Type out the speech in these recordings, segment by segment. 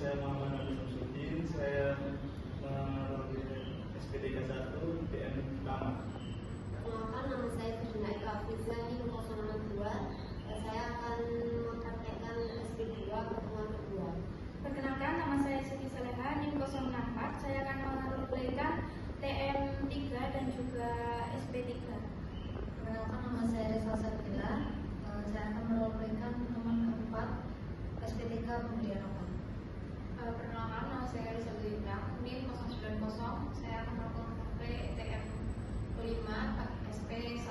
saya Muhammad Nabi Samsudin, saya melalui SPDK 1 DM Lama. Perkenalkan, nama saya Firna Eka Afiza di 062. Saya akan mempraktekkan SP2 pertemuan kedua. Perkenalkan, nama saya Siti Saleha NIM 064. Saya akan mengumpulkan TM3 dan juga SP3. Perkenalkan, nama saya Reza Sabila. Saya akan merolekan pertemuan keempat SP3 kemudian apa? Perkenalkan, nama saya Reza Lintang NIM 090. Saya akan melakukan TM5 SP1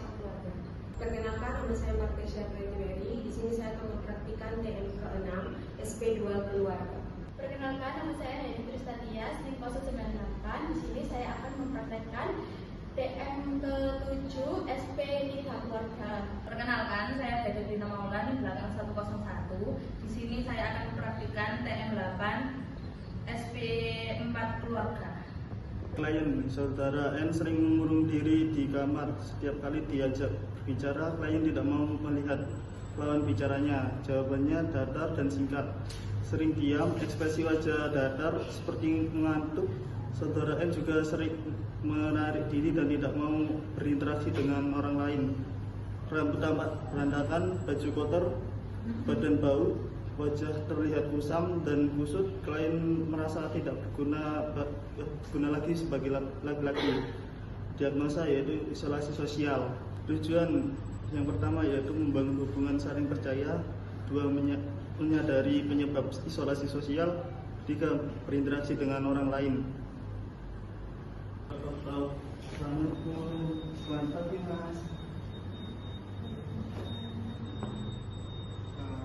Perkenalkan, nama saya Martesha Pretiweri. Di sini saya akan mempraktikkan TM ke-6 SP2 keluarga. Perkenalkan, nama saya Neni Tristanias NIM 098. Di sini saya akan mempraktekkan TM ke-7 SP nikah keluarga. Perkenalkan, saya Dedetina Maula di belakang 101. Di sini saya akan mempraktikkan TM8 SP4 keluarga. Klien saudara N sering mengurung diri di kamar. Setiap kali diajak bicara, klien tidak mau melihat lawan bicaranya. Jawabannya datar dan singkat. Sering diam, ekspresi wajah datar seperti mengantuk. Saudara N juga sering menarik diri dan tidak mau berinteraksi dengan orang lain. Rambut tampak berantakan, baju kotor, badan bau, wajah terlihat kusam dan kusut. Klien merasa tidak berguna lagi sebagai laki-laki. Diagnosa yaitu isolasi sosial. Tujuan yang pertama yaitu membangun hubungan saling percaya. 2. Menyadari penyebab isolasi sosial. 3. Berinteraksi dengan orang lain. Selamat pagi, Mas.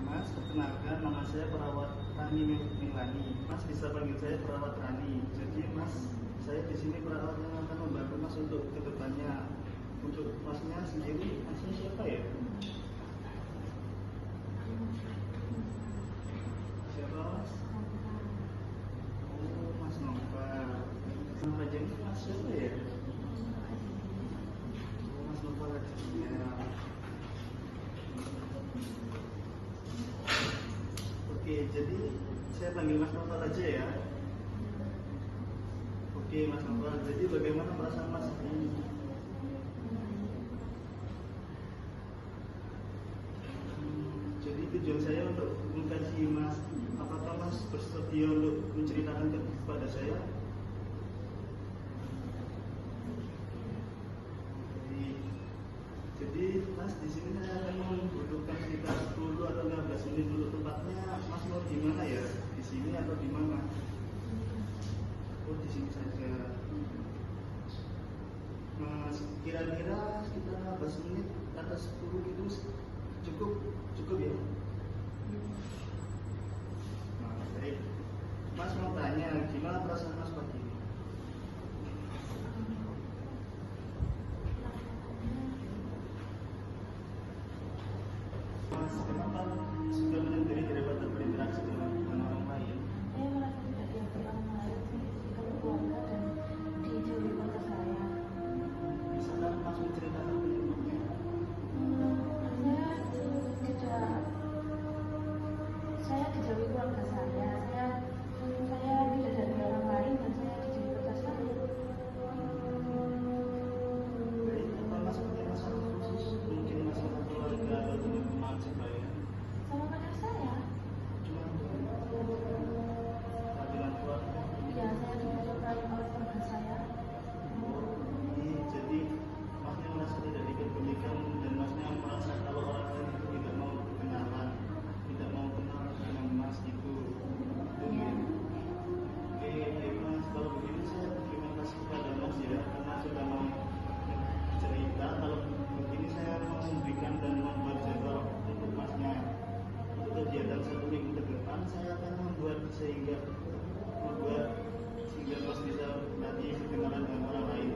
Mas, perkenalkan, nama saya perawat Rani Milani. Mas bisa panggil saya perawat Rani. Jadi Mas, saya di sini perawat yang akan membantu Mas untuk kedepannya. Untuk Masnya sendiri, Masnya siapa ya? Siapa, Mas? Oh, Mas Nova. Nama jadi Mas siapa ya? Oh, Mas Nova Rajanya. Oke, jadi saya panggil Mas Nova aja ya. Oke, Mas Nova. Jadi bagaimana perasaan Mas ini? Jadi tujuan saya untuk mengkaji Mas, apakah Mas bersedia untuk menceritakan kepada saya? Jadi Mas, di sini saya akan membutuhkan sekitar 10 atau 15 menit dulu. Tempatnya Mas mau di mana ya? Di sini atau di mana? Oh, di sini saja. Mas, kira-kira sekitar 15 menit atau 10 gitu cukup ya? Nah, baik. Mas mau tanya, gimana perasaan Mas pagi ini? Mas, kenapa sudah menyendiri daripada berinteraksi dengan orang lain? Saya merasa tidak dianggap orang lain di keluarga dan dijauhi keluarga saya. Bisa kan Mas menceritakan penyebabnya? Saya dijauhi keluarga saya. Saya tidak dari orang lain dan saya dijauhi keluarga saya. Baik, apa Mas punya masalah khusus? Mungkin masalah keluarga atau teman-teman sebaya? Sama pacar saya. Cuma dengan keluarga. Ya, saya disukai oleh keluarga saya. Jadi Masnya merasa tidak dipedulikan dan Masnya merasa kalau orang lain itu tidak mau berkenalan, tidak mau kenal dengan Mas itu. Iya. Oke, Mas, kalau begitu saya terima kasih kepada Mas ya karena sudah mau cerita. Kalau begini saya mau memberikan dan membuat jadwal untuk Masnya. Untuk kegiatan 1 minggu ke depan saya akan membuat sehingga Mas bisa nanti berkenalan dengan orang lain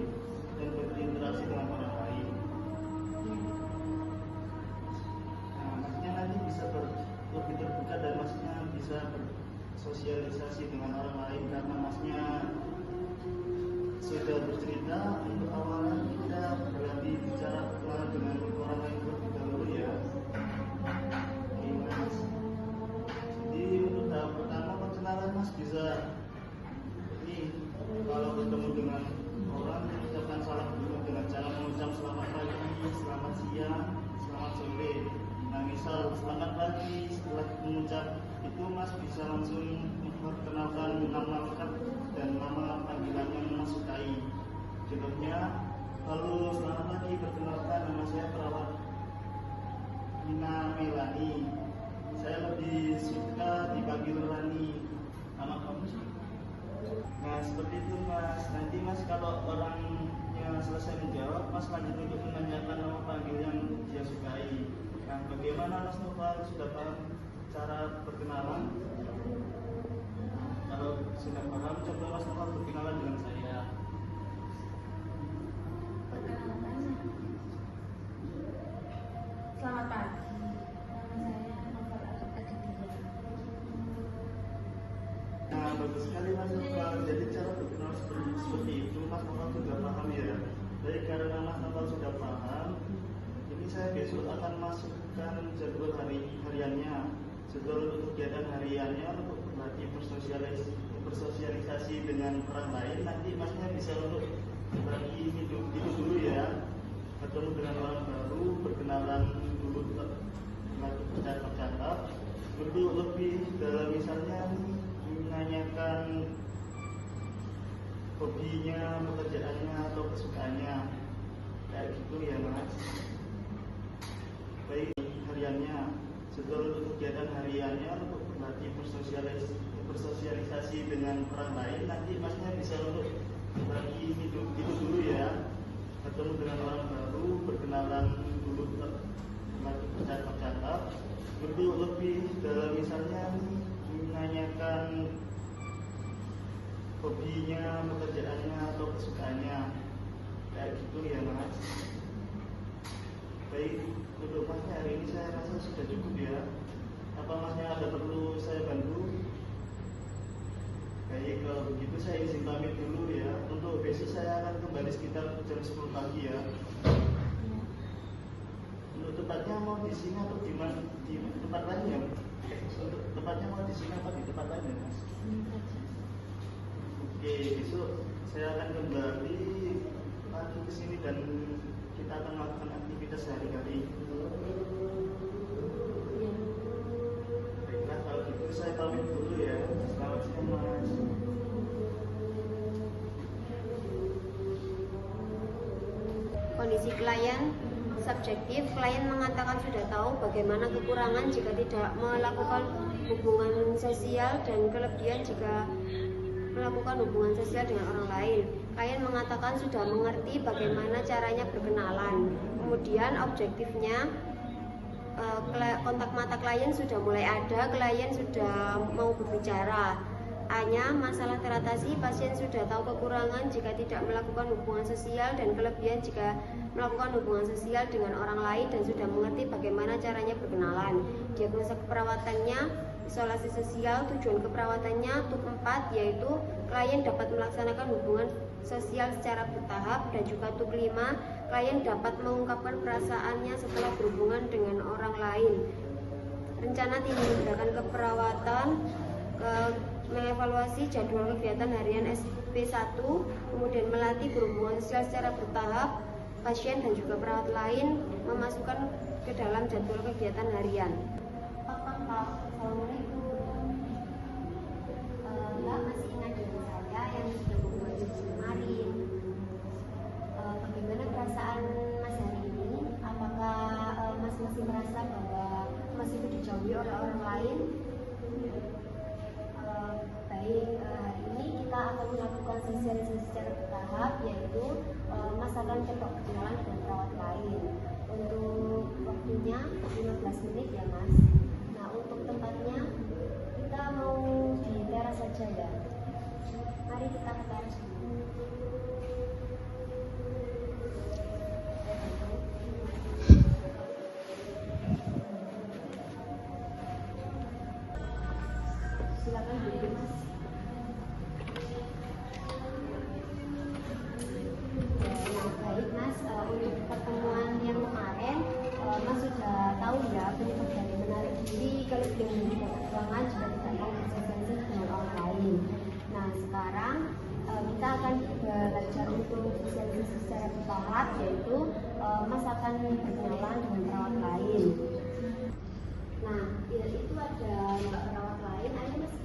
dan berinteraksi dengan orang lain. Nah, Masnya nanti bisa lebih terbuka dan Masnya bisa bersosialisasi dengan orang lain karena Masnya sudah bercerita. Untuk awalnya kita berlatih bicara dengan orang lain terlebih dahulu ya. Oke, Mas. Jadi untuk tahap pertama perkenalan Mas bisa bisa langsung memperkenalkan nama lengkap dan nama panggilan yang Mas sukai. Contohnya, halo selamat pagi, perkenalkan nama saya perawat Nina Melani. Saya lebih suka dipanggil Rani. Nama kamu sih? Nah seperti itu Mas. Nanti Mas kalau orangnya selesai menjawab, Mas lanjut untuk menanyakan nama panggilan yang dia sukai. Nah bagaimana Mas Noval, sudah paham cara perkenalan? Kalau sudah paham, coba Mas Noval berkenalan dengan saya. Selamat pagi. Nama saya Novel Aditya. Nah bagus sekali Mas Noval. Jadi cara berkenalan seperti itu Mas Noval sudah paham ya. Jadi karena Mas Noval sudah paham, ini saya besok akan masukkan jadwal hariannya, jadwal untuk kegiatan hariannya untuk berlatih bersosialisasi dengan orang lain. Nanti Masnya bisa untuk berbagi itu dulu ya, ketemu dengan orang baru, berkenalan dulu, melatih bercakap-cakap, untuk lebih dalam misalnya menanyakan hobinya, pekerjaannya atau kesukaannya, kayak gitu ya Mas. Baik, hariannya, jadwal untuk kegiatan hariannya untuk berlatih bersosialisasi dengan orang lain. Nanti Masnya bisa untuk berbagi itu dulu ya, ketemu dengan orang baru, berkenalan dulu, melatih bercakap-cakap, untuk lebih dalam misalnya menanyakan hobinya, pekerjaannya atau kesukaannya, kayak gitu ya Mas. Baik, untuk Masnya hari ini saya rasa sudah cukup ya. Apa Masnya ada perlu saya bantu? Baik, kalau begitu saya izin pamit dulu ya. Untuk besok saya akan kembali sekitar jam 10 pagi ya. Untuk tempatnya mau di sini atau di mana? Di tempat lain ya? Untuk tempatnya mau di sini apa di tempat lain ya Mas? Oke, besok saya akan kembali lagi ke sini dan kita akan melakukan aktivitas sehari-hari. Baiklah, kalau gitu saya pamit dulu ya. Selamat siang Mas. Kondisi klien subjektif. Klien mengatakan sudah tahu bagaimana kekurangan jika tidak melakukan hubungan sosial dan kelebihan jika melakukan hubungan sosial dengan orang lain. Klien mengatakan sudah mengerti bagaimana caranya berkenalan. Kemudian objektifnya, kontak mata klien sudah mulai ada, klien sudah mau berbicara. A-nya, masalah teratasi, pasien sudah tahu kekurangan jika tidak melakukan hubungan sosial dan kelebihan jika melakukan hubungan sosial dengan orang lain dan sudah mengerti bagaimana caranya berkenalan. Diagnosa keperawatannya, isolasi sosial, tujuan keperawatannya, TUP 4 yaitu klien dapat melaksanakan hubungan sosial secara bertahap, dan juga TUP 5, klien dapat mengungkapkan perasaannya setelah berhubungan dengan orang lain. Rencana tindakan keperawatan, mengevaluasi jadwal kegiatan harian SP1, kemudian melatih berhubungan sosial secara bertahap, pasien dan juga perawat lain memasukkan ke dalam jadwal kegiatan harian. Pak, Assalamualaikum. Mbak masih ingat dengan saya yang sudah mengajar kemarin. Bagaimana perasaan Mas hari ini? Apakah Mas masih merasa bahwa Mas itu dijauhi oleh orang lain? Baik, hari ini kita akan melakukan sosialisasi secara bertahap, yaitu Mas akan coba berkenalan dengan perawat lain. Untuk waktunya 15 menit ya Mas. Nah untuk tempatnya kita mau di teras saja ya. Mari kita ke teras dulu. Silakan duduk Mas. Baik Mas, untuk pertemuan yang kemarin Mas sudah tahu ya penyebab dari menarik diri, kelebihan dan juga kekurangan jika tidak mau bersosialisasi dengan orang lain. Nah sekarang kita akan belajar untuk sosialisasi secara bertahap, yaitu Mas akan berkenalan dengan perawat lain. Nah itu ada perawat lain, ayo Mas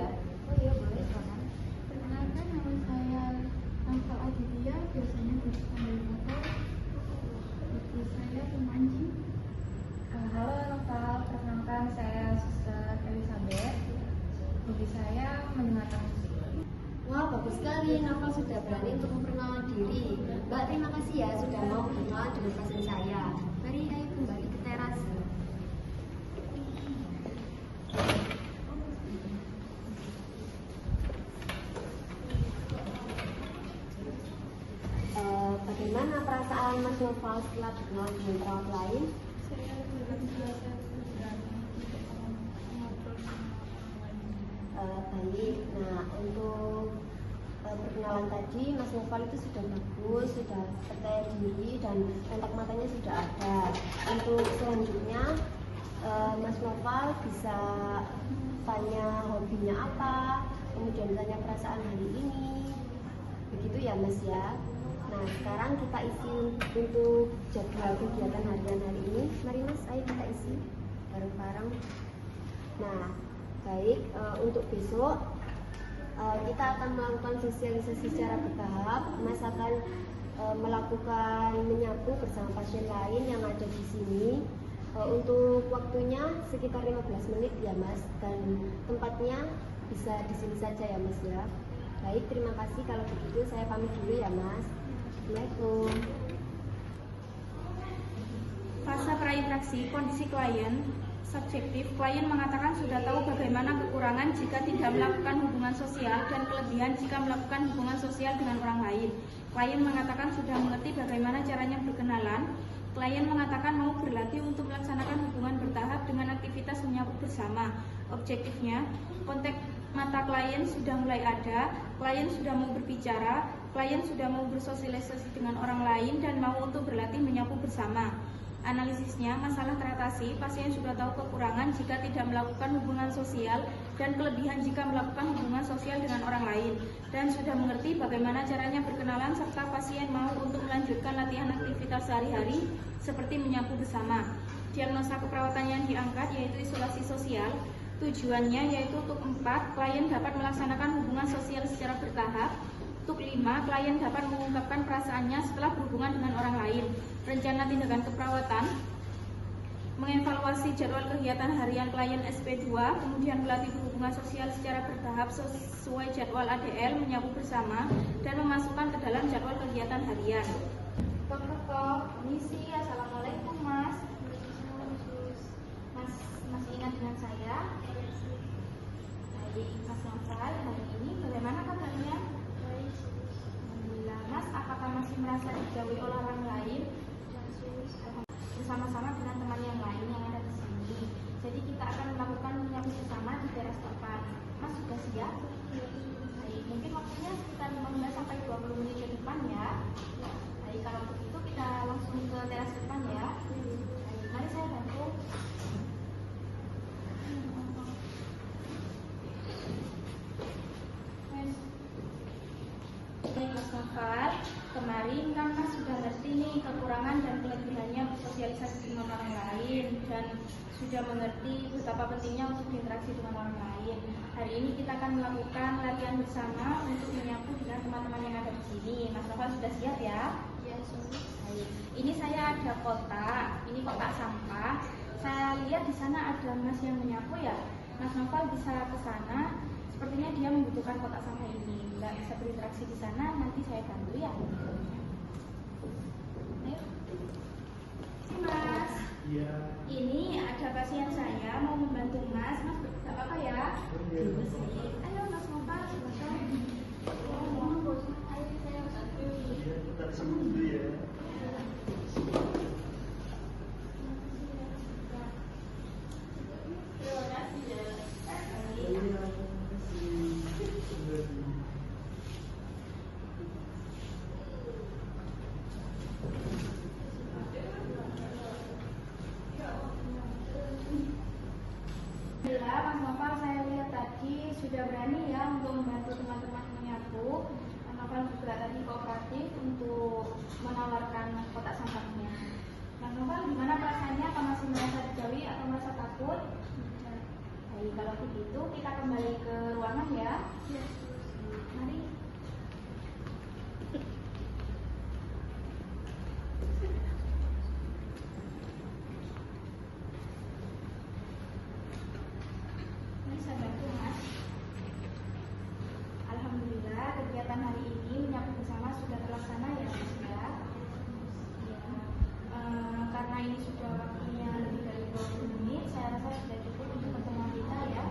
ya? Oh iya boleh silakan. Perkenalkan, nama saya Naufal Aditya, biasanya dipanggil Naufal. Ibu saya Tumanji. Halo Noval, perkenalkan saya Suster Elizabeth. Hobi saya mendengarkan musik. Wah bagus sekali, Naufal sudah berani untuk memperkenalkan diri. Mbak terima kasih ya sudah mau berkenalan dengan pasien saya. Mari ayo kembali ke teras. Bagaimana perasaan Mas Noval setelah berkenalan dengan perawat lain? Saya belum biasa berani untuk ngobrol sama orang lain. Baik, nah untuk perkenalan tadi Mas Noval itu sudah bagus, sudah percaya diri dan kontak matanya sudah ada. Untuk selanjutnya Mas Noval bisa tanya hobinya apa, kemudian tanya perasaan hari ini, begitu ya Mas ya. Nah sekarang kita isi untuk jadwal kegiatan harian hari ini. Mari Mas, ayo kita isi bareng-bareng. Nah baik, untuk besok kita akan melakukan sosialisasi secara bertahap. Mas akan melakukan menyapu bersama pasien lain yang ada di sini. Untuk waktunya sekitar 15 menit ya Mas, dan tempatnya bisa di sini saja ya Mas ya. Baik, terima kasih. Kalau begitu saya pamit dulu ya Mas. Assalamualaikum. Fase prainteraksi kondisi klien subjektif. Klien mengatakan sudah tahu bagaimana kekurangan jika tidak melakukan hubungan sosial dan kelebihan jika melakukan hubungan sosial dengan orang lain. Klien mengatakan sudah mengerti bagaimana caranya berkenalan. Klien mengatakan mau berlatih untuk melaksanakan hubungan bertahap dengan aktivitas menyapu bersama. Objektifnya, kontak mata klien sudah mulai ada, klien sudah mau berbicara, klien sudah mau bersosialisasi dengan orang lain dan mau untuk berlatih menyapu bersama. Analisisnya, masalah teratasi, pasien sudah tahu kekurangan jika tidak melakukan hubungan sosial dan kelebihan jika melakukan hubungan sosial dengan orang lain, dan sudah mengerti bagaimana caranya berkenalan serta pasien mau untuk melanjutkan latihan aktivitas sehari-hari seperti menyapu bersama. Diagnosa keperawatan yang diangkat yaitu isolasi sosial. Tujuannya yaitu untuk 4, klien dapat melaksanakan hubungan sosial secara bertahap. Untuk 5, klien dapat mengungkapkan perasaannya setelah berhubungan dengan orang lain. Rencana tindakan keperawatan, mengevaluasi jadwal kegiatan harian klien SP2, kemudian melatih hubungan sosial secara bertahap sesuai jadwal ADL, menyapu bersama, dan memasukkan ke dalam jadwal kegiatan harian. Permisi, assalamualaikum Mas. Mas masih ingat dengan saya? Baik, Mas Noval, hari ini bagaimana kabarnya? Alhamdulillah. Mas, apakah masih merasa dijauhi oleh orang lain? Bersama-sama dengan teman yang lain yang ada di sini. Jadi kita akan melakukan menyapu bersama di teras depan. Mas sudah siap? Baik, mungkin waktunya sekitar 15 sampai 20 menit ke depan ya. Baik, kalau begitu kita langsung ke teras depan ya. Baik, mari saya bantu. Mas Noval, kemarin kan Mas sudah ngerti nih kekurangan dan kelebihannya bersosialisasi dengan orang lain dan sudah mengerti betapa pentingnya untuk berinteraksi dengan orang lain. Hari ini kita akan melakukan latihan bersama untuk menyapu dengan teman-teman yang ada di sini. Mas Noval sudah siap ya? Iya, sudah. Baik. Ini saya ada kotak, ini kotak sampah. Saya lihat di sana ada Mas yang menyapu ya. Mas Noval bisa ke sana. Sepertinya dia membutuhkan kotak sampah ini. Nggak bisa berinteraksi di sana, nanti saya bantu ya. Ayo. Mas. Iya. Ini ada pasien saya mau membantu Mas. Mas nggak apa-apa ya? Ayo Mas Noval, silakan. Ayo saya bantu. Iya, kita di sini dulu ya. Terima kasih ya. Alhamdulillah, Mas Noval saya lihat tadi sudah berani ya untuk membantu teman-teman menyapu. Mas Noval juga tadi kooperatif untuk menawarkan kotak sampahnya. Mas Noval, gimana perasaannya? Apa masih merasa dijauhi atau merasa takut? Baik, kalau begitu kita kembali ke ruangan lama ya. Mari. Ini saya bantu, Mas. Alhamdulillah kegiatan hari ini menyapu bersama sudah terlaksana ya, Mas ya. Karena ini sudah waktunya lebih dari 20 menit, saya rasa sudah cukup untuk pertemuan kita ya.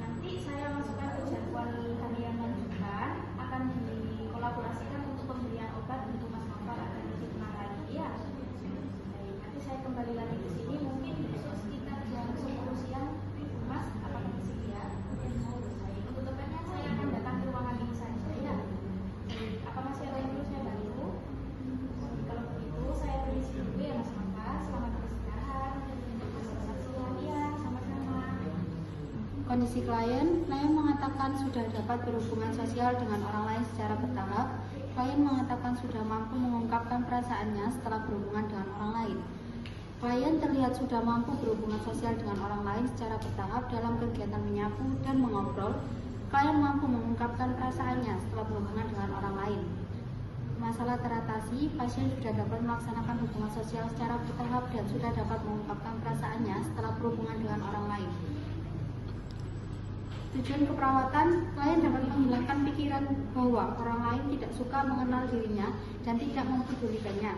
Nanti saya masukkan ke jadwal harian lanjutan, akan dikolaborasikan untuk pemberian obat untuk Mas Novel agar lebih tenang lagi ya. Baik, nanti saya kembali lagi ke sini mungkin besok sekitar jam 10 siang. Mas, apakah di sini ya? Baik, untuk tepatnya saya akan datang ke ruangan ini saja ya. Baik, apa masih ada yang perlu saya bantu? Kalau begitu saya permisi dulu ya Mas Novel. Selamat beristirahat. Selamat siang ya, sama-sama. Kondisi klien mengatakan sudah dapat berhubungan sosial dengan orang lain secara bertahap. Klien mengatakan sudah mampu mengungkapkan perasaannya setelah berhubungan dengan orang lain. Klien terlihat sudah mampu berhubungan sosial dengan orang lain secara bertahap dalam kegiatan menyapu dan mengobrol. Klien mampu mengungkapkan perasaannya setelah berhubungan dengan orang lain. Masalah teratasi, pasien sudah dapat melaksanakan hubungan sosial secara bertahap dan sudah dapat mengungkapkan perasaannya setelah berhubungan dengan orang lain. Tujuan keperawatan, klien dapat menghilangkan pikiran bahwa orang lain tidak suka mengenal dirinya dan tidak mempedulikannya.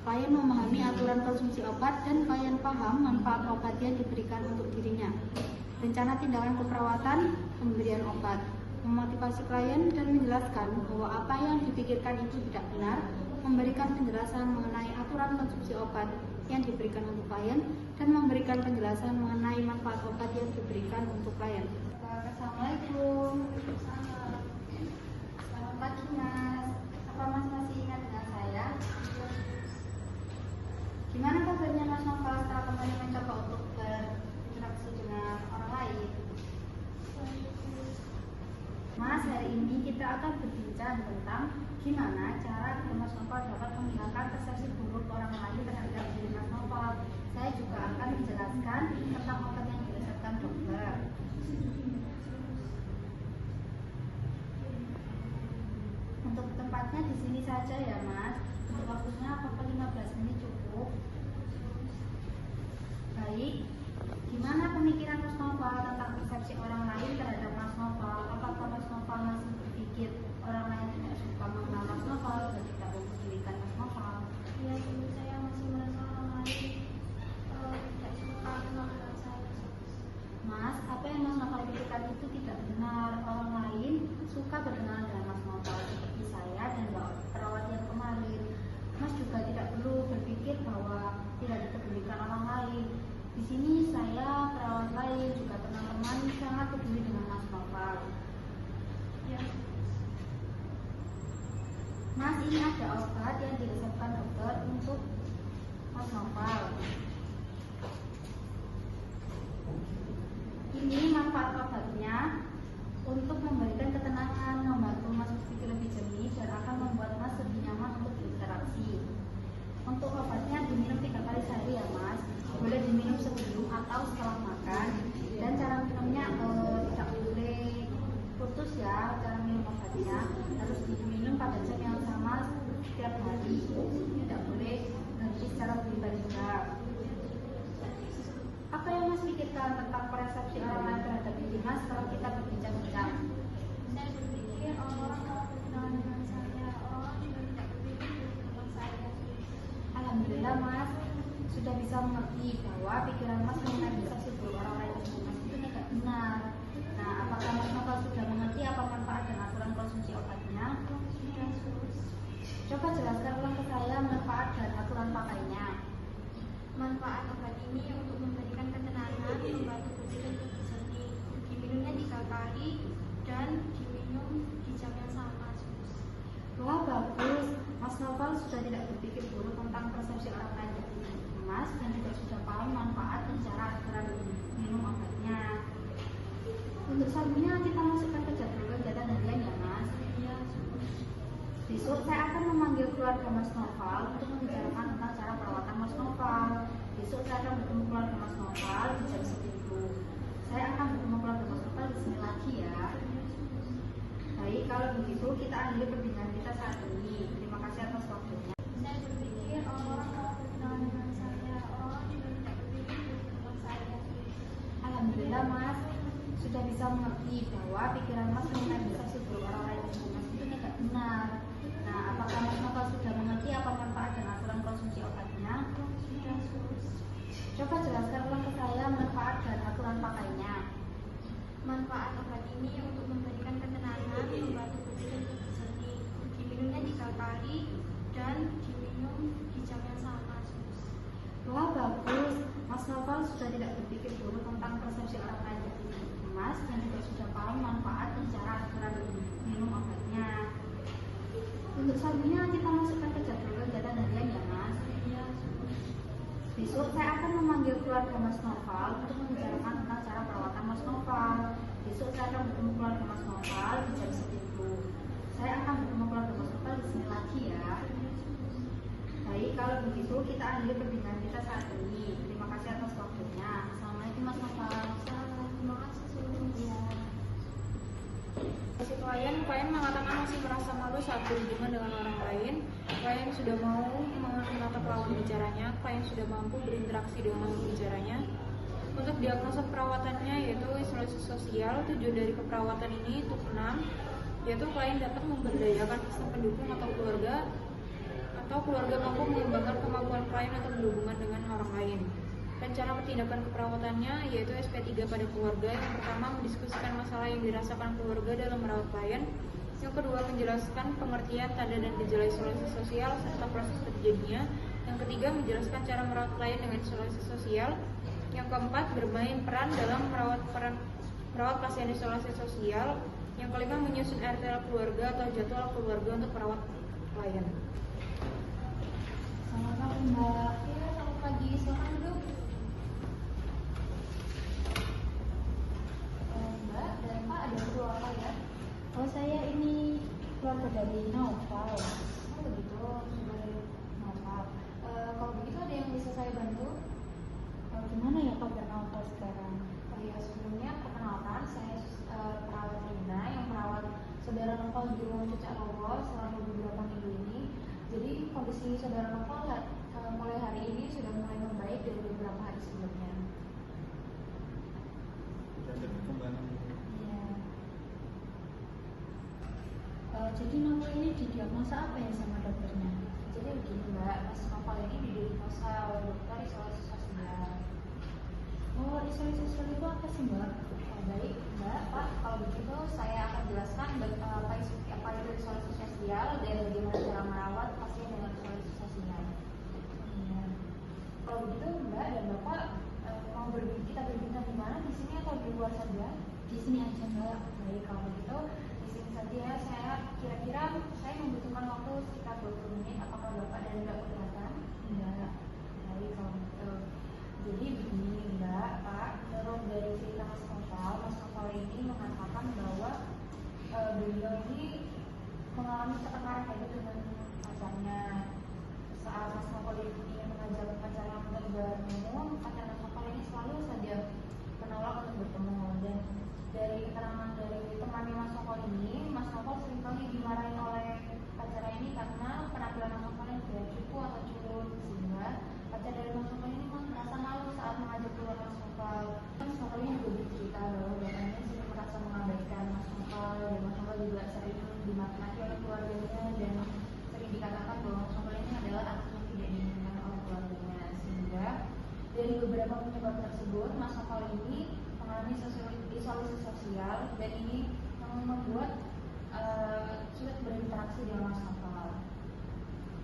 Klien memahami aturan konsumsi obat dan klien paham manfaat obat yang diberikan untuk dirinya. Rencana tindakan keperawatan, pemberian obat, memotivasi klien dan menjelaskan bahwa apa yang dipikirkan itu tidak benar, memberikan penjelasan mengenai aturan konsumsi obat yang diberikan untuk klien, dan memberikan penjelasan mengenai manfaat obat yang diberikan untuk klien. Assalamualaikum. Selamat pagi Mas. Apa Mas masih ingat dengan saya? Gimana kabarnya Mas Novel setelah kembali mencoba untuk berinteraksi dengan orang lain? Mas, hari ini kita akan berbincang tentang gimana cara agar Mas Novel dapat menghilangkan persepsi buruk orang lain terhadap diri Mas Novel. Saya juga akan menjelaskan tentang obat yang diresepkan dokter. Untuk tempatnya di sini saja ya Mas. Untuk waktunya apakah 15 menit cukup? Baik. Gimana pemikiran Mas Novel tentang persepsi orang lain terhadap Mas Novel? Apakah Mas Novel masih berpikir orang lain tidak suka mengenal Mas Novel dan tidak mempedulikan Mas Novel? Ya, dulu saya masih merasa orang lain tidak suka mengenal saya. Mas, apa yang Mas Novel pikirkan itu tidak benar. Orang lain suka berkenalan dengan Mas Novel seperti saya dan perawat yang kemarin. Mas juga tidak perlu berpikir bahwa tidak dipedulikan orang lain. Di sini saya, perawat lain, juga teman-teman sangat peduli dengan Mas Novel. Ya. Mas, ini ada obat yang diresepkan dokter untuk Mas Novel. Ini manfaat obatnya untuk memberikan ketenangan, membantu Mas berpikir lebih jernih, dan akan membuat Mas lebih nyaman untuk berinteraksi. Untuk obatnya diminum 3 kali sehari ya Mas. Boleh diminum sebelum atau setelah makan. Dan cara minumnya tidak boleh putus ya cara minum obatnya. Harus diminum pada jam yang sama setiap hari. Tidak boleh berhenti secara tiba-tiba. Apa yang Mas pikirkan tentang persepsi orang lain terhadap diri Mas kalau kita berbincang-bincang? Saya berpikir orang-orang kalau berkenalan dengan saya, orang juga tidak berpikir tentang saya. Alhamdulillah Mas sudah bisa mengerti bahwa pikiran Mas mengenai persepsi buruk orang lain terhadap Mas itu tidak benar. Nah, apakah Mas Novel sudah mengerti apa manfaat dan aturan konsumsi obatnya? Coba jelaskan ulang ke saya manfaat dan aturan pakainya. Manfaat obat ini untuk memberikan ketenangan, membantu berpikir lebih jernih. Diminumnya 3 kali dan diminum di jam yang sama. Wah, bagus. Mas Novel sudah tidak berpikir buruk tentang persepsi orang lain terhadap Mas dan juga sudah paham manfaat dan cara aturan minum obatnya. Untuk selanjutnya kita masukkan ke jadwal kegiatan harian ya Mas. Ya, Besok saya akan memanggil keluarga Mas Novel untuk membicarakan tentang cara perawatan Mas Novel. Besok saya akan bertemu keluarga Mas Novel di jam 10. Saya akan bertemu keluarga Mas Novel di sini lagi ya. akhiri perbincangan kita saat ini. Terima kasih atas waktunya. Saya berpikir orang-orang mau berkenalan dengan saya, orang-orang juga tidak berpikir tentang saya. Alhamdulillah Mas sudah bisa mengerti bahwa pikiran Mas mengenai persepsi buruk orang lain tentang Mas itu tidak benar. Nah, apakah Mas Novel sudah mengerti apa manfaat dan aturan konsumsi obatnya? Coba jelaskan ulang ke saya manfaat dan aturan pakainya. Manfaat obat ini untuk memberikan ketenangan, membantu tubuh jernih. Diminumnya 3 kali dan diminum di jam yang sama. Wah, bagus. Mas Novel sudah tidak berpikir buruk tentang persepsi orang lain tentang Mas dan juga sudah paham manfaat dan cara aturan minum obatnya. Untuk selanjutnya kita masukkan ke jadwal kegiatan harian ya Mas. Besok saya akan memanggil keluarga Mas Novel untuk membicarakan tentang cara perawatan Mas Novel. Besok saya akan bertemu keluarga Mas Novel di jam 10. Saya akan bertemu keluarga Mas Novel di sini lagi ya. Baik, kalau begitu kita akhiri perbincangan kita saat ini. Terima kasih atas waktunya. Assalamualaikum Mas Novel. Terima kasih seluruhnya. Si klien mengatakan masih merasa malu saat berhubungan dengan orang lain. Klien sudah mau menatap lawan bicaranya, klien sudah mampu berinteraksi dengan lawan bicaranya. Untuk diagnosa perawatannya yaitu isolasi sosial. Tujuan dari keperawatan ini untuk 6, yaitu klien dapat memberdayakan sistem pendukung atau keluarga mampu mengembangkan kemampuan klien untuk berhubungan dengan orang lain. Rencana tindakan keperawatannya yaitu SP3 pada keluarga. Yang pertama, mendiskusikan masalah yang dirasakan keluarga dalam merawat klien. Yang kedua, menjelaskan pengertian, tanda dan gejala isolasi sosial serta proses terjadinya. Yang ketiga, menjelaskan cara merawat klien dengan isolasi sosial. Yang keempat, bermain peran dalam merawat pasien isolasi sosial. Yang kelima, menyusun RTL keluarga atau jadwal keluarga untuk merawat klien. Selamat pagi Mbak. Ya, selamat pagi. Silakan duduk. Mbak dan Pak ada perlu apa ya? Oh, saya ini keluarga dari Novel. Oh begitu, dari Novel. Kalau begitu ada yang bisa saya bantu? Gimana ya kabar Novel sekarang? Oh ya, sebelumnya perkenalkan saya perawat Rina yang merawat saudara Novel di rumah Cicak Rowo selama beberapa minggu ini. Jadi kondisi saudara Novel mulai hari ini sudah mulai membaik dari beberapa hari sebelumnya. Ada perkembangan. Iya. Jadi Novel ini didiagnosa apa ya sama dokternya? Jadi begini Mbak, Mas Novel ini didiagnosa oleh dokter isolasi sosial. Oh, isolasi sosial itu apa sih Mbak? Baik Mbak, Pak, kalau begitu saya akan jelaskan apa itu isolasi sosial dan bagaimana cara merawat pasien dengan isolasi sosial. Ya. Kalau begitu Mbak dan Bapak mau kita berbincang di mana? Di sini atau di luar saja? Di sini aja Mbak. Baik, kalau begitu di sini saja. Saya kira-kira saya membutuhkan waktu sekitar 20 menit. Apakah Bapak dan Mbak keberatan? Enggak. Baik, kalau begitu. Jadi begini Mbak, Pak, menurut dari cerita Mas Novel ini mengatakan bahwa beliau ini mengalami pertengkaran itu dengan pacarnya. Saat Mas Novel ingin mengajak pacarnya untuk bertemu, pacar Mas Novel ini selalu saja menolak untuk bertemu. Dan dari keterangan dari temannya Mas Novel ini, Mas Novel seringkali dimarahi oleh pacarnya ini karena penampilan Mas Novel yang tidak cukup atau culun, sehingga pacar dari Mas Novel ini merasa malu saat mengajak keluar Mas Novel. Mas Novel ini juga bercerita bahwa bapaknya sering merasa mengabaikan Mas Novel, dan Mas Novel juga sering dimaki-maki oleh keluarganya dan sering dikatakan bahwa Mas Novel ini adalah anak yang tidak diinginkan oleh keluarganya. Sehingga dari beberapa penyebab tersebut, Mas Novel ini mengalami isolasi sosial dan ini yang membuat sulit berinteraksi dengan Mas Novel.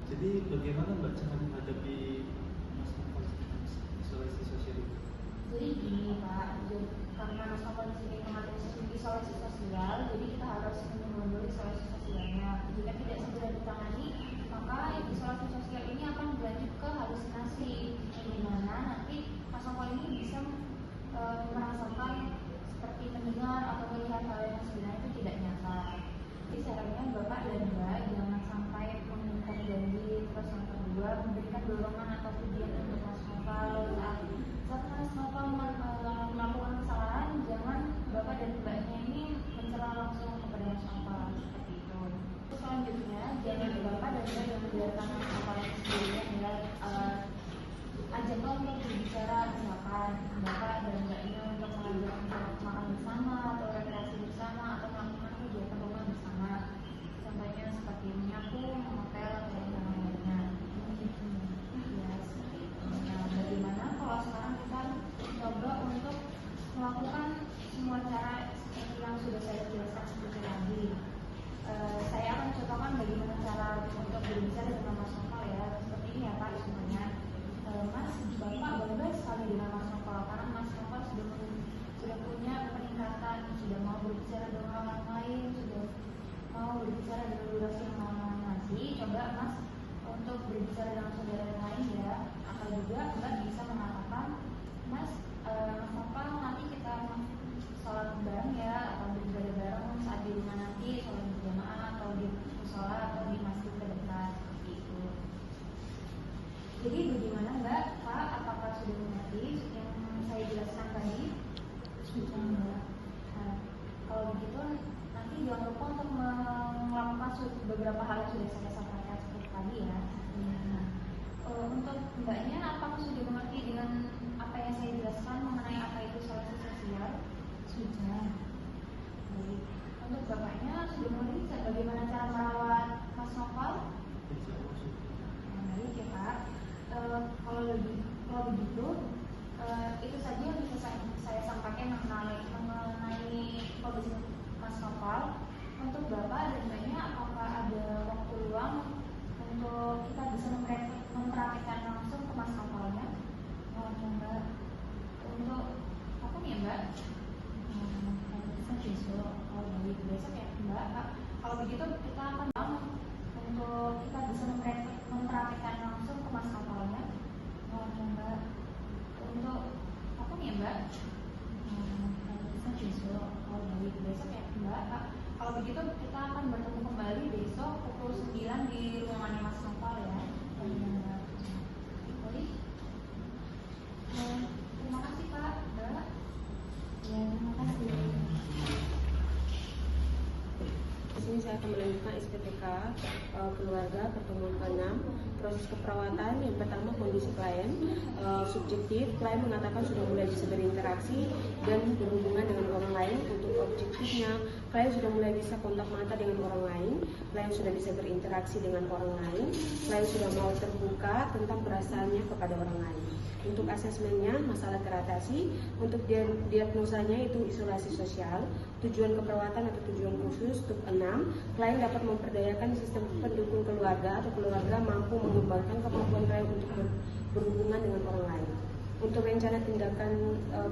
Jadi bagaimana Mbak cara menghadapi isolasi sosial itu? Jadi gini Pak, karena Mas Novel di sini mengalami isolasi sosial, jadi kita harus menunggu isolasi sosialnya. Jika tidak segera ditangani, maka isolasi sosial ini akan berlanjut ke halusinasi, di mana nanti Mas Novel ini bisa merasakan seperti mendengar atau melihat hal yang sebenarnya itu tidak nyata. Jadi sarannya Bapak dan Mbak jangan sampai mengingkar janji. Terus yang kedua, memberikan dorongan atau pujian untuk Mas Novel. Saat Mas Novel melakukan kesalahan, jangan Bapak dan Mbaknya ini mencela langsung kepada Mas Novel seperti itu. Mas untuk berbicara dengan saudara yang lain ya, atau juga Mbak bisa mengatakan Mas Novel nanti kita sholat bareng ya, atau beribadah bareng saat di rumah nanti sholat berjamaah atau di musola atau di masjid terdekat seperti itu. Jadi bagaimana Mbak, Pak, apakah sudah mengerti yang saya jelaskan tadi? Sudah Mbak. Nah, kalau begitu nanti jangan lupa untuk melakukan beberapa hal yang sudah saya sampaikan seperti tadi ya. Nah, untuk Mbaknya apakah sudah mengerti dengan apa yang saya jelaskan mengenai apa itu isolasi sosial? Sudah. Baik. Untuk Bapaknya sudah mengerti bagaimana cara merawat Mas Novel? Baik ya Pak. Kalau begitu itu saja yang bisa saya sampaikan mengenai kondisi Mas Novel. Untuk Bapak dan Mbaknya apakah ada waktu luang untuk kita bisa mempraktikkan langsung ke Mas Novelnya? Mbak, untuk apa nih Mbak? Besok. Oh baik, besok ya Mbak. Kalau begitu kita akan untuk kita bisa mempraktikkan langsung ke Mas Novelnya. Mbak, untuk apa nih Mbak? Besok. Oh baik, besok ya Mbak. Kalau begitu kita akan bertemu kembali besok pukul 9 di ruangan Mas Novel ya. Baik. Terima kasih Pak, Mbak. Ya, terima kasih. Di sini saya akan melanjutkan SPTK keluarga pertemuan ke-6. Proses keperawatan yang pertama kondisi klien subjektif, klien mengatakan sudah mulai bisa berinteraksi dan berhubungan dengan orang lain. Untuk objektifnya, klien sudah mulai bisa kontak mata dengan orang lain, klien sudah bisa berinteraksi dengan orang lain, klien sudah mau terbuka tentang perasaannya kepada orang lain. Untuk asesmennya, masalah teratasi. Untuk diagnosanya itu isolasi sosial. Tujuan keperawatan atau tujuan khusus untuk 6, klien dapat memperdayakan sistem pendukung keluarga atau keluarga mampu mengembangkan kemampuan klien untuk berhubungan dengan orang lain. Untuk rencana tindakan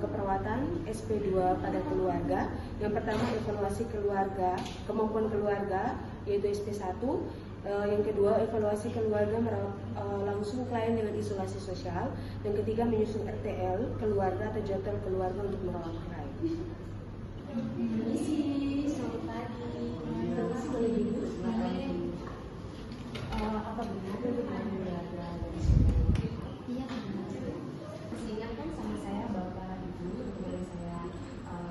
keperawatan SP2 pada keluarga, yang pertama evaluasi keluarga, kemampuan keluarga yaitu SP1. Yang kedua, evaluasi keluarga merawat langsung klien dengan isolasi sosial. Yang ketiga, menyusun RTL keluarga atau jadwal keluarga untuk merawat klien. Permisi, selamat pagi. Permisi, boleh duduk? Apa benar dengan keluarga dari saudara? Iya, benar. Masih ingat kan sama saya Bapak Ibu yang saya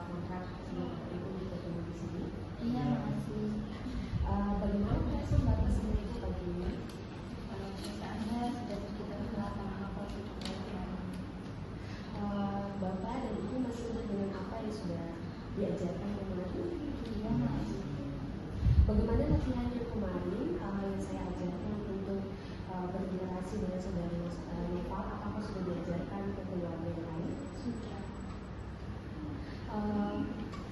kontrak sama Ibu untuk ketemu di sini? Iya, makasih. Bagaimana perasaan Bapak sendiri pagi ini? Perasaannya sudah kita kenal sama COVID. Bapak dan Ibu masih ingat dengan apa yang sudah diajarkan kemarin? Iya, makasih. Bagaimana latihan yang kemarin yang saya ajarkan untuk berinteraksi dengan saudara Nepal? Apakah sudah diajarkan ke keluarga yang lain? Sudah.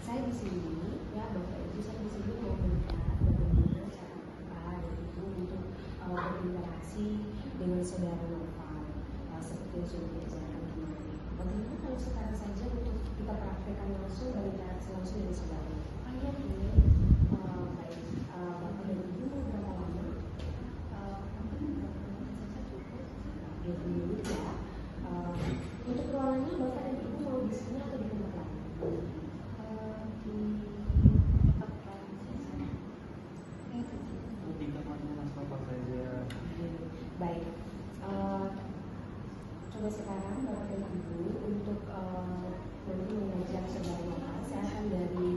Saya di sini, ya Bapak Ibu, saya di sini mau melihat bagaimana cara Bapak dan Ibu untuk berinteraksi dengan saudara Nepal seperti yang sudah diajarkan kemarin. Bagaimana kalau sekarang saja untuk kita praktekkan langsung berinteraksi langsung dengan saudara? Iya, boleh. Baik, Bapak dan Ibu mau berapa lama? Mungkin berapa menit saja cukup. 20 menit ya. Untuk ruangannya Bapak dan Ibu mau di sini atau di tempat lain? Di tempat lain. Di kamarnya Mas Bapak saja. Baik. Coba sekarang Bapak dan Ibu untuk nanti mengajak saudara Bapak, saya akan dari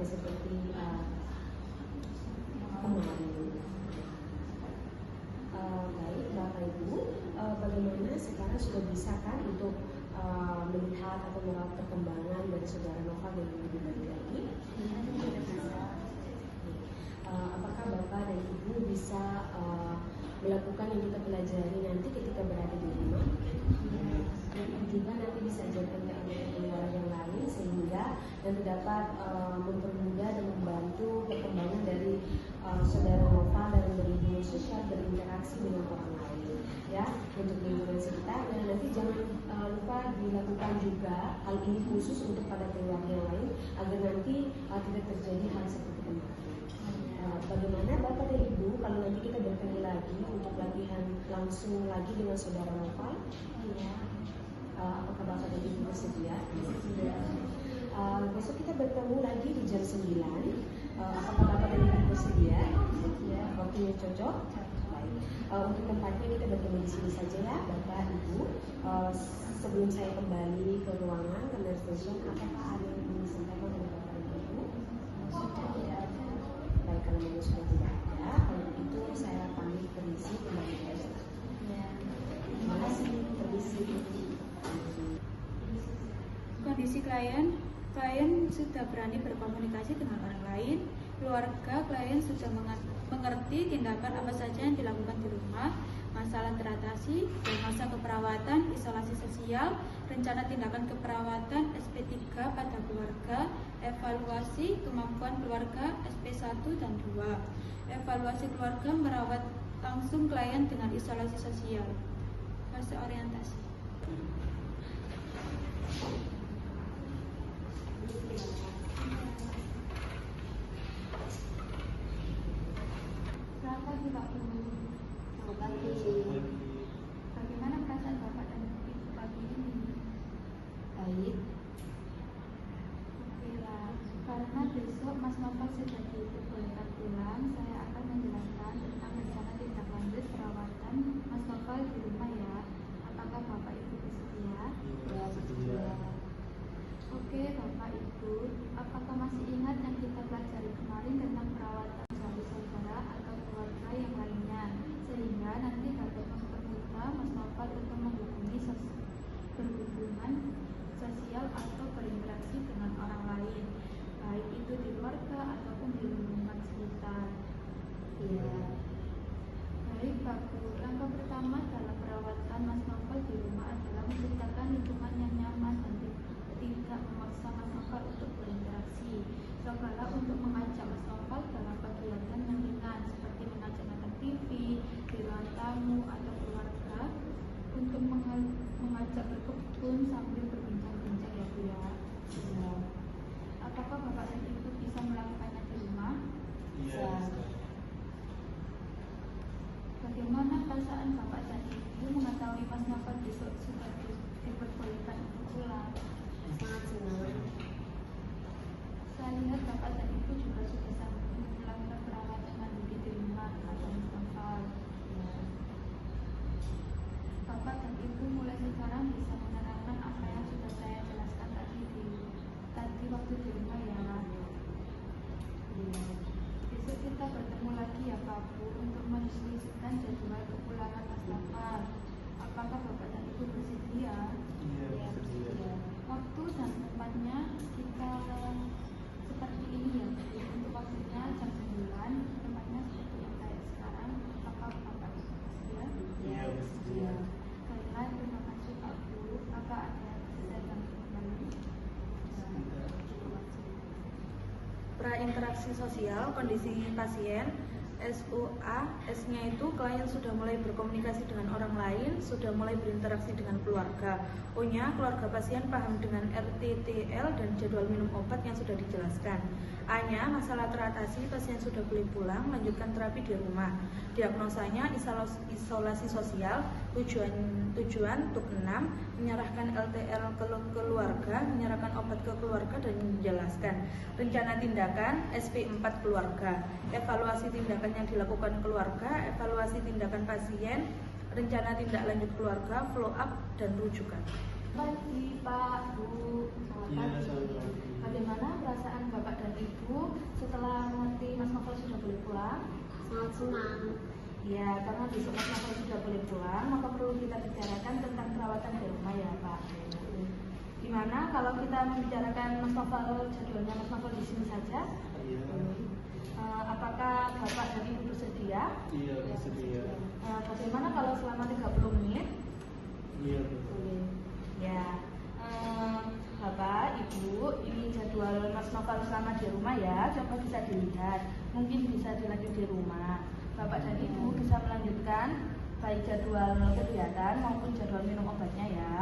seperti kemarin. Baik Bapak Ibu, bagaimana sekarang sudah bisa kan untuk melihat atau merawat perkembangan dari saudara Nova yang lebih baik lagi? Apakah Bapak dan Ibu bisa melakukan yang kita pelajari nanti ketika berada di rumah? Juga nanti bisa ajarkan ke anak-anak yang lain sehingga nanti dapat mempermudah dan membantu perkembangan dari saudara Nova dalam berhubungan sosial, berinteraksi dengan orang lain, ya, untuk lingkungan sekitar. Dan nanti jangan lupa dilakukan juga hal ini khusus untuk pada keluarga yang lain agar nanti tidak terjadi hal seperti kemarin. Bagaimana Bapak dan Ibu kalau nanti kita bertemu lagi untuk latihan langsung lagi dengan saudara Nova? Apakah Bapak dan Ibu bersedia? Besok kita bertemu lagi di jam 9. Apakah Bapak dan Ibu bersedia? Waktunya cocok? Baik. Untuk tempatnya kita bertemu di sini saja ya, Bapak Ibu. Sebelum saya kembali ke ruangan ke nurse station, apakah ada yang ingin disampaikan oleh Bapak dan Ibu? Baik, kalau memang sudah tidak ada, kalau itu saya pamit permisi kembali ke besok. Terima kasih, permisi. Kondisi klien sudah berani berkomunikasi dengan orang lain, keluarga klien sudah mengerti tindakan apa saja yang dilakukan di rumah, masalah teratasi, diagnosa keperawatan, isolasi sosial, rencana tindakan keperawatan, SP3 pada keluarga, evaluasi kemampuan keluarga SP1 dan 2, evaluasi keluarga merawat langsung klien dengan isolasi sosial, fase orientasi. Selamat pagi Pak Guru. Selamat pagi. Bagaimana perasaan Bapak dan Ibu pagi ini? Baik. Alhamdulillah. Karena besok Mas Nova sudah diperbolehkan pulang, saya akan menjelaskan tentang rencana tindak lanjut perawatan Mas Nova di rumah ya. Apakah Bapak Ibu bersedia? Ya, bersedia. Oke Bapak Ibu, apakah masih ingat yang kita pelajari kemarin tentang perawatan suami saudara atau keluarga yang lainnya, sehingga nanti dapat mempermudah Mas Nova untuk menghubungi berhubungan sosial atau berinteraksi dengan orang lain, baik itu di keluarga ataupun di lingkungan sekitar. Iya. Baik Pak Guru, langkah pertama dalam perawatan Mas Nova di rumah adalah menciptakan lingkungan yang nyaman dan tidak memaksa Mas Nova untuk berinteraksi. Cobalah untuk mengajak Mas Nova dalam kegiatan yang ringan seperti mengajak nonton TV, di ruang tamu atau keluarga, untuk mengajak berkebun sambil berbincang-bincang ya Bu ya. Iya. Apakah Bapak dan Ibu bisa melakukannya di rumah? Iya. Bagaimana perasaan Bapak dan Ibu mengetahui Mas Nova besok sudah diperbolehkan untuk pulang? Sangat senang. Saya lihat Bapak dan Ibu juga sudah sanggup melakukan perawatan mandiri di rumah atau Mas Nova. Bapak dan Ibu mulai sekarang bisa menerapkan apa yang sudah saya jelaskan tadi waktu di rumah ya. Besok kita bertemu lagi ya Pak Bu untuk menyesuaikan jadwal kepulangan Mas Nova. Apakah Bapak dan Ibu bersedia? Iya, bersedia. Waktu dan tempatnya kita seperti ini ya. Untuk waktunya jam 9, tempatnya seperti yang kayak sekarang. Apakah Bapak bersedia? Iya, bersedia. Baiklah, terima kasih Pak Bu. Apa ada saya kami kembali? Prainteraksi sosial, kondisi pasien, SUA, S-nya itu klien sudah mulai berkomunikasi dengan orang lain, sudah mulai berinteraksi dengan keluarga. O-nya, keluarga pasien paham dengan RTTL dan jadwal minum obat yang sudah dijelaskan. A-nya, masalah teratasi, pasien sudah boleh pulang, lanjutkan terapi di rumah. Diagnosanya isolasi sosial, tujuan untuk 6, menyerahkan LTL ke keluarga, menyerahkan obat ke keluarga dan menjelaskan. Rencana tindakan, SP4 keluarga, evaluasi tindakan yang dilakukan keluarga, evaluasi tindakan pasien, rencana tindak lanjut keluarga, follow up dan rujukan. Pagi Pak, Bu. Selamat pagi. Bagaimana perasaan Bapak dan Ibu setelah mengerti Mas Novel sudah boleh pulang? Sangat senang. Ya, karena besok Mas Novel sudah boleh pulang, maka perlu kita bicarakan tentang perawatan di rumah ya Pak. Gimana kalau kita membicarakan Mas Novel, jadwalnya Mas Novel di sini saja? Iya. Apakah Bapak dan Ibu bersedia? Iya, bersedia. Bagaimana kalau selama 30 menit? Iya, betul. Ya, Bapak, Ibu, ini jadwal Mas Novel selama di rumah ya. Coba bisa dilihat, mungkin bisa dilanjut di rumah. Bapak dan Ibu bisa melanjutkan baik jadwal kegiatan maupun jadwal minum obatnya ya.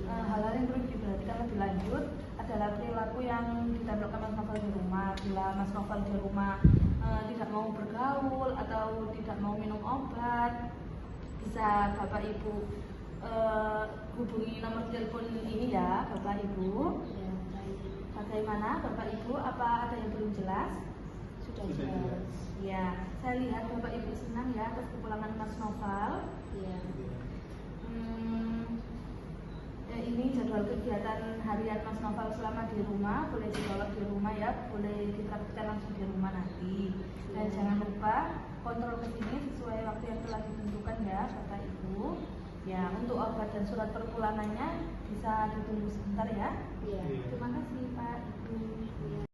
Hal-hal yang perlu diperhatikan lebih lanjut adalah perilaku yang ditampilkan Mas Novel di rumah. Bila Mas Novel di rumah tidak mau bergaul atau tidak mau minum obat, bisa Bapak Ibu hubungi nomor telepon ini ya Bapak Ibu. Bagaimana Bapak Ibu, apa ada yang belum jelas? Sudah jelas. Ya, saya lihat Bapak Ibu senang ya atas kepulangan Mas Novel. Iya. Ini jadwal kegiatan harian Mas Novel selama di rumah, boleh dibawa di rumah ya, boleh dipraktikkan langsung di rumah nanti. Dan jangan lupa kontrol ke sini sesuai waktu yang telah ditentukan ya Bapak Ibu. Ya, untuk obat dan surat perpulangannya bisa ditunggu sebentar ya. Iya. Terima kasih Pak Ibu. Iya.